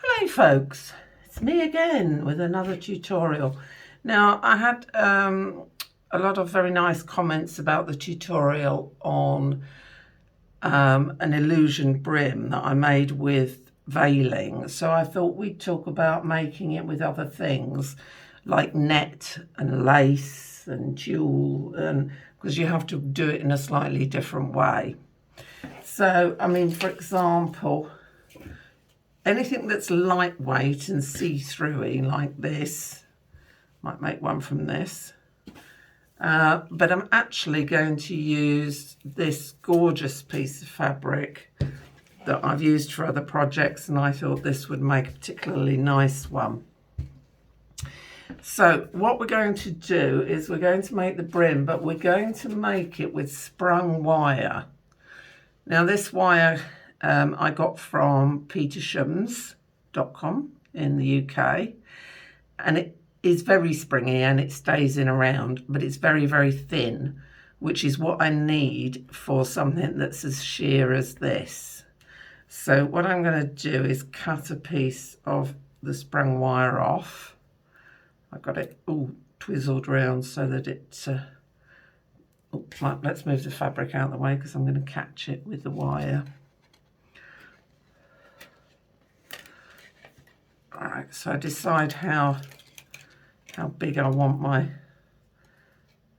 Hello folks, it's me again with another tutorial. Now I had a lot of very nice comments about the tutorial on an illusion brim that I made with veiling, so I thought we'd talk about making it with other things like net and lace and tulle, and because you have to do it in a slightly different way. So I mean, for example, anything that's lightweight and see-through-y like this, might make one from this, but I'm actually going to use this gorgeous piece of fabric that I've used for other projects, and I thought this would make a particularly nice one. So what we're going to do is we're going to make the brim, but we're going to make it with sprung wire. Now this wire I got from petershams.com in the UK, and it is very springy and it stays in around, but it's very, very thin, which is what I need for something that's as sheer as this. So what I'm going to do is cut a piece of the sprung wire off. I've got it all twizzled around so that it let's move the fabric out of the way because I'm going to catch it with the wire. Alright, so I decide how big I want my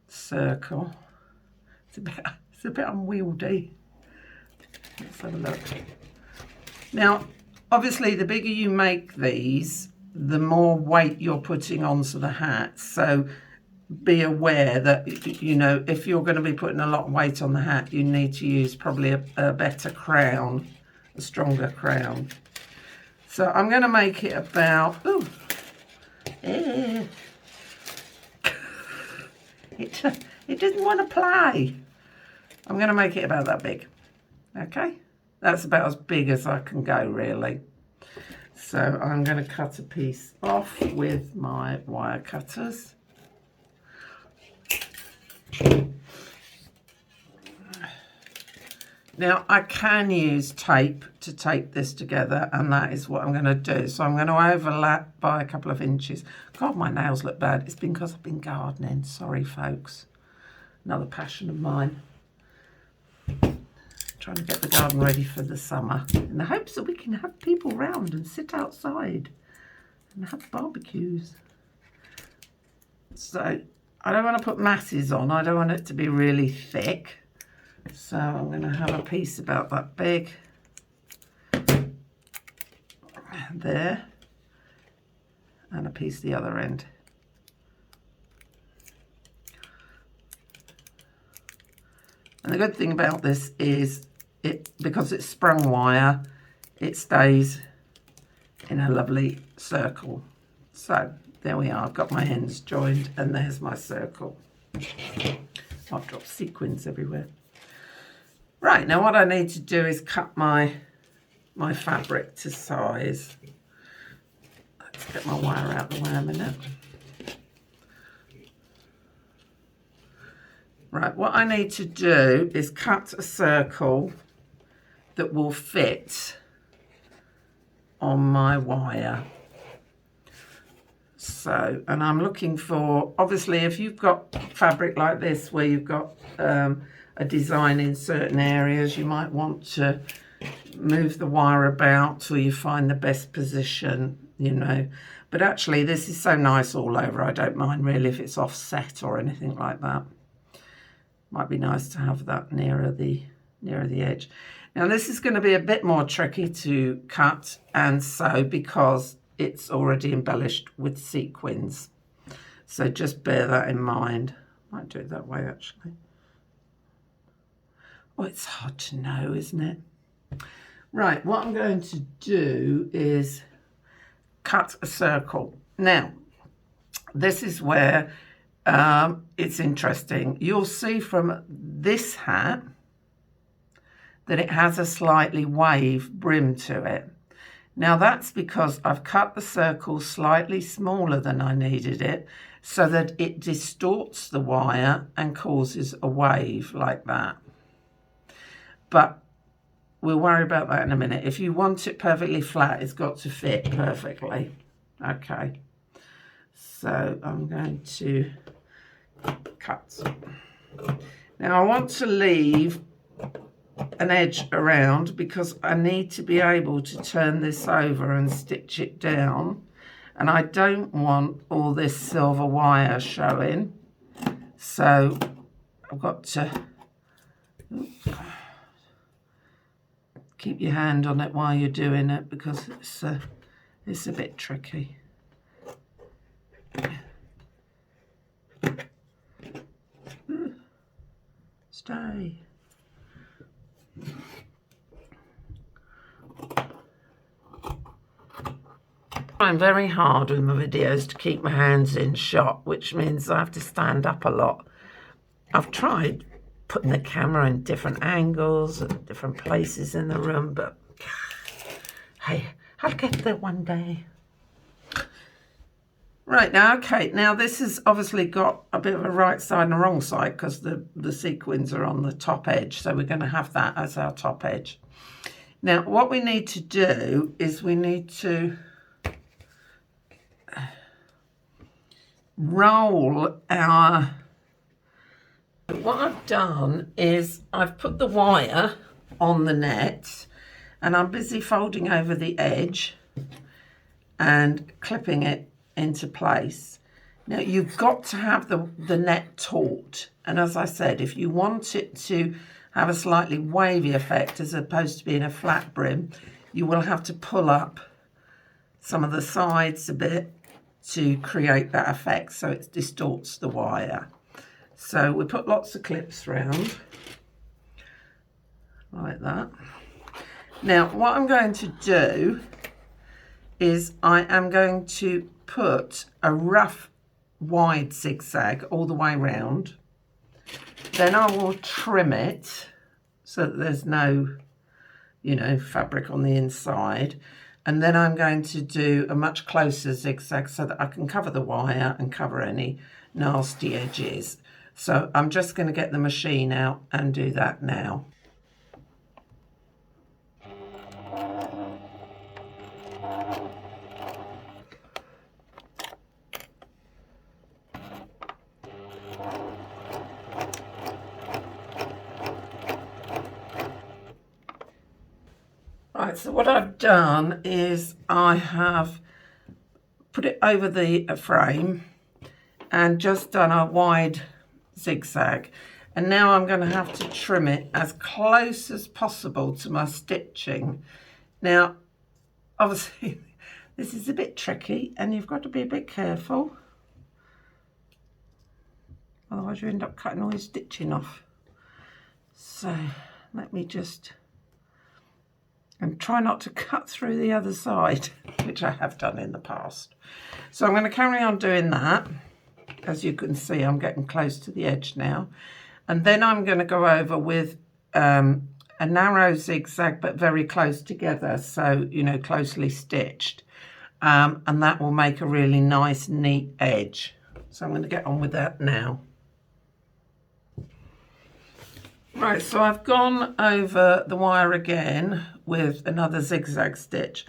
circle. It's a bit unwieldy. Let's have a look. Now, obviously, the bigger you make these, the more weight you're putting onto the hat. So be aware that, you know, if you're going to be putting a lot of weight on the hat, you need to use probably a better crown, a stronger crown. So I'm going to make it about, it doesn't want to play. I'm going to make it about that big. Okay, that's about as big as I can go, really. So I'm going to cut a piece off with my wire cutters. Now I can use tape to tape this together, and that is what I'm going to do. So I'm going to overlap by a couple of inches. God, my nails look bad. It's because I've been gardening. Sorry, folks. Another passion of mine. Trying to get the garden ready for the summer in the hopes that we can have people round and sit outside and have barbecues. So I don't want to put masses on. I don't want it to be really thick. So I'm going to have a piece about that big there, and a piece the other end. And the good thing about this is because it's sprung wire, it stays in a lovely circle. So there we are. I've got my ends joined, and there's my circle. I've dropped sequins everywhere. Right, now what I need to do is cut my fabric to size. Let's get my wire out of the way a minute. Right, what I need to do is cut a circle that will fit on my wire. So, and I'm looking for, obviously, if you've got fabric like this where you've got a design in certain areas, you might want to move the wire about, or you find the best position, you know. But actually, this is so nice all over. I don't mind really if it's offset or anything like that. Might be nice to have that nearer the edge. Now this is going to be a bit more tricky to cut and sew because it's already embellished with sequins. So just bear that in mind. Might do it that way actually. Oh, it's hard to know, isn't it? Right, what I'm going to do is cut a circle. Now, this is where it's interesting. You'll see from this hat that it has a slightly wave brim to it. Now that's because I've cut the circle slightly smaller than I needed it so that it distorts the wire and causes a wave like that. But we'll worry about that in a minute. If you want it perfectly flat, it's got to fit perfectly. Okay, so I'm going to cut. Now I want to leave an edge around because I need to be able to turn this over and stitch it down, and I don't want all this silver wire showing, so I've got to keep your hand on it while you're doing it because it's a bit tricky. Stay. I'm very hard with my videos to keep my hands in shot, which means I have to stand up a lot. I've tried putting the camera in different angles and different places in the room, but hey, I'll get there one day. Right, now, okay, now this has obviously got a bit of a right side and a wrong side because the sequins are on the top edge, so we're going to have that as our top edge. Now, what we need to do is we need to roll our... What I've done is I've put the wire on the net and I'm busy folding over the edge and clipping it into place. Now you've got to have the net taut, and as I said, if you want it to have a slightly wavy effect as opposed to being a flat brim, you will have to pull up some of the sides a bit to create that effect so it distorts the wire. So we put lots of clips around like that. Now what I'm going to do is I am going to put a rough wide zigzag all the way around. Then I will trim it so that there's no, fabric on the inside. And then I'm going to do a much closer zigzag so that I can cover the wire and cover any nasty edges. So I'm just going to get the machine out and do that now. Right, so what I've done is I have put it over the frame and just done a wide zigzag, and now I'm going to have to trim it as close as possible to my stitching. Now obviously this is a bit tricky and you've got to be a bit careful, otherwise you end up cutting all your stitching off. So let me just, and try not to cut through the other side, which I have done in the past. So I'm going to carry on doing that. As you can see, I'm getting close to the edge now. And then I'm going to go over with a narrow zigzag, but very close together. So, closely stitched. And that will make a really nice, neat edge. So I'm going to get on with that now. Right, so I've gone over the wire again with another zigzag stitch.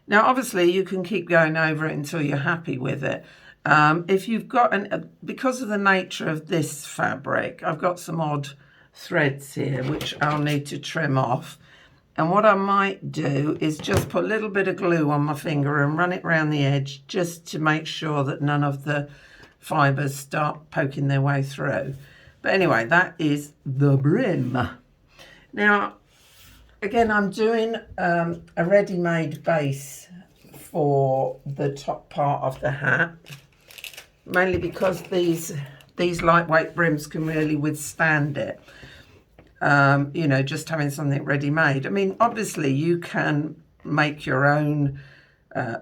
Now, obviously, you can keep going over it until you're happy with it. If you've got, because of the nature of this fabric, I've got some odd threads here, which I'll need to trim off. And what I might do is just put a little bit of glue on my finger and run it around the edge just to make sure that none of the fibres start poking their way through. But anyway, that is the brim. Now, again, I'm doing a ready-made base for the top part of the hat, mainly because these lightweight brims can really withstand it. Just having something ready-made. I mean, obviously, you can make your own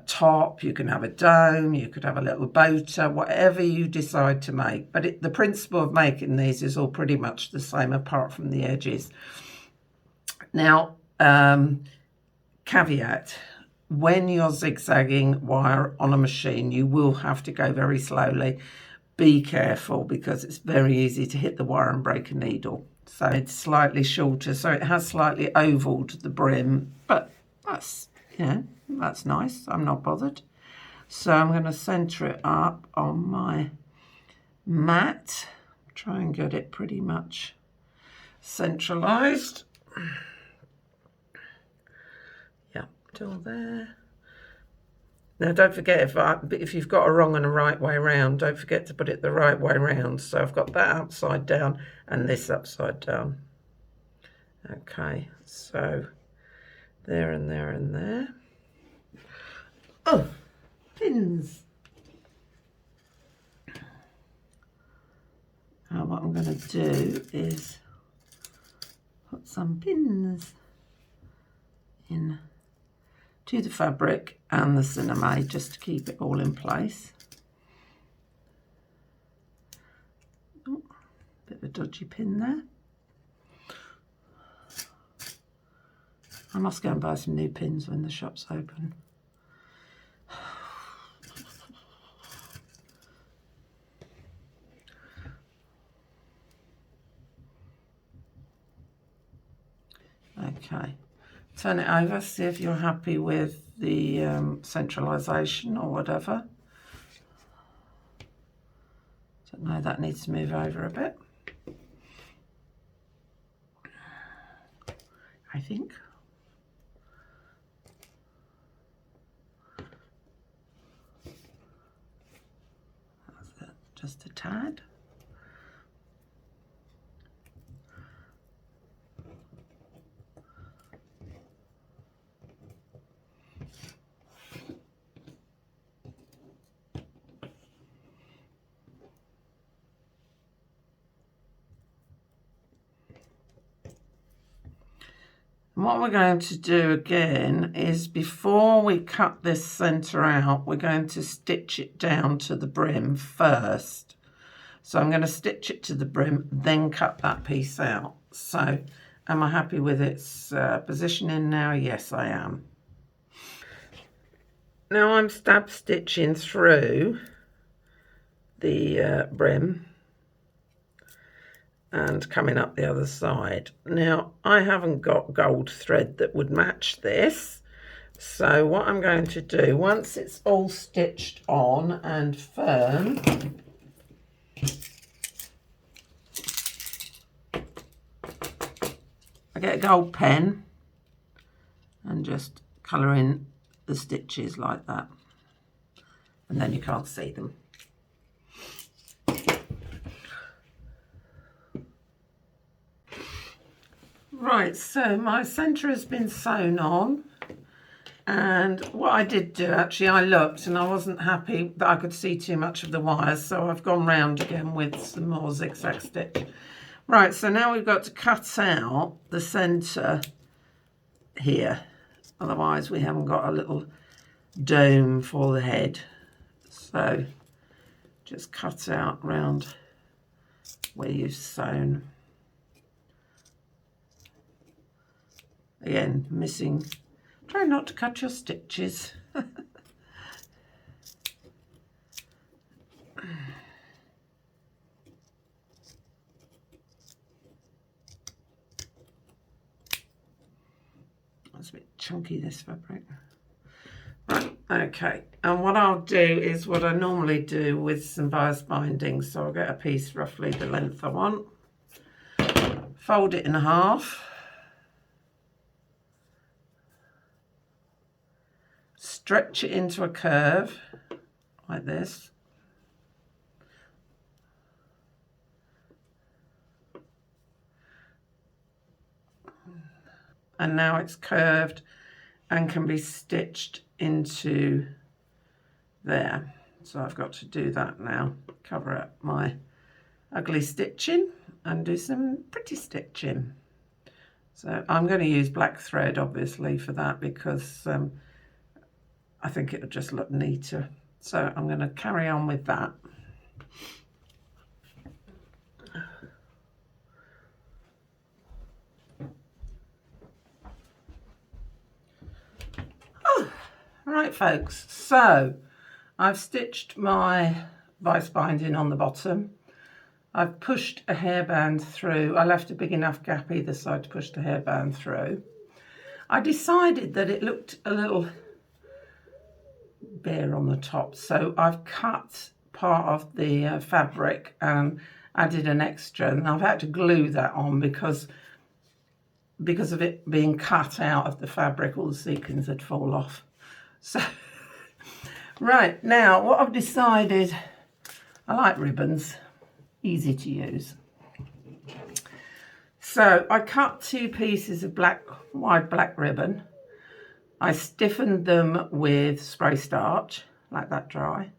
top, you can have a dome, you could have a little boater, whatever you decide to make. But the principle of making these is all pretty much the same apart from the edges. Now, caveat, when you're zigzagging wire on a machine, you will have to go very slowly. Be careful because it's very easy to hit the wire and break a needle. So it's slightly shorter, so it has slightly ovaled the brim, but that's, you know, that's nice. I'm not bothered. So I'm going to centre it up on my mat, try and get it pretty much centralised. Yeah, till there. Now don't forget, if you've got a wrong and a right way round, don't forget to put it the right way round. So I've got that upside down and this upside down. Okay, so there and there and there. Oh, pins. Now what I'm going to do is put some pins in to the fabric and the cinnamon just to keep it all in place. Oh, bit of a dodgy pin there. I must go and buy some new pins when the shop's open. Okay, turn it over, see if you're happy with the centralisation or whatever. Don't know, that needs to move over a bit, I think. That's it, just a tad. And what we're going to do again is, before we cut this centre out, we're going to stitch it down to the brim first. So I'm going to stitch it to the brim, then cut that piece out. So am I happy with its positioning now? Yes, I am. Now I'm stab stitching through the brim and coming up the other side. Now I haven't got gold thread that would match this, so what I'm going to do, once it's all stitched on and firm, I get a gold pen and just colour in the stitches like that, and then you can't see them. Right, so my centre has been sewn on, and what I did do, actually, I looked and I wasn't happy that I could see too much of the wires, so I've gone round again with some more zigzag stitch. Right, so now we've got to cut out the centre here, otherwise we haven't got a little dome for the head. So just cut out round where you've sewn. Again, missing, try not to cut your stitches. That's a bit chunky, this fabric. Right, okay, and what I'll do is what I normally do with some bias binding. So I'll get a piece roughly the length I want, fold it in half, stretch it into a curve like this, and now it's curved and can be stitched into there. So I've got to do that now, cover up my ugly stitching and do some pretty stitching. So I'm going to use black thread obviously for that, because I think it'll just look neater. So I'm going to carry on with that. Right folks, so I've stitched my vice binding on the bottom. I've pushed a hairband through. I left a big enough gap either side to push the hairband through. I decided that it looked a little bare on the top, so I've cut part of the fabric and added an extra, and I've had to glue that on because of it being cut out of the fabric, all the sequins had fall off. So right, now what I've decided, I like ribbons, easy to use. So I cut 2 pieces of wide black ribbon. I stiffened them with spray starch, let that dry.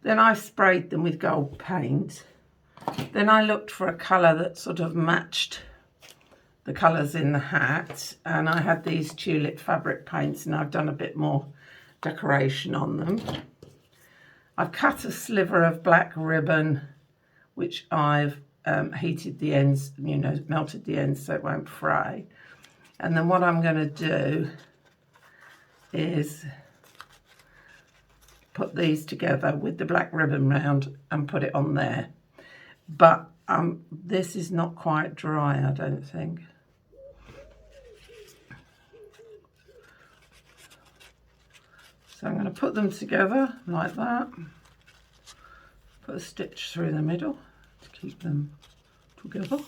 Then I sprayed them with gold paint. Then I looked for a colour that sort of matched the colours in the hat, and I had these tulip fabric paints, and I've done a bit more decoration on them. I've cut a sliver of black ribbon, which I've heated the ends, you know, melted the ends so it won't fray. And then what I'm going to do is put these together with the black ribbon round and put it on there. But this is not quite dry, I don't think. So I'm going to put them together like that. Put a stitch through the middle to keep them together.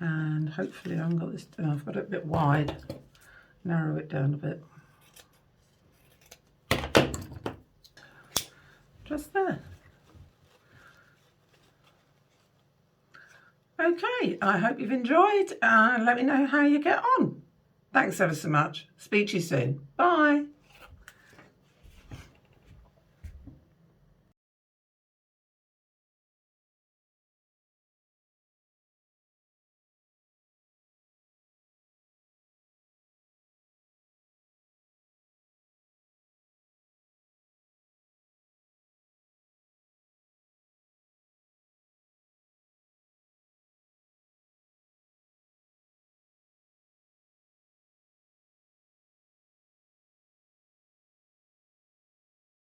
And hopefully I've got this, I've got it a bit wide, narrow it down a bit. Just there. Okay, I hope you've enjoyed, and let me know how you get on. Thanks ever so much. Speak to you soon. Bye.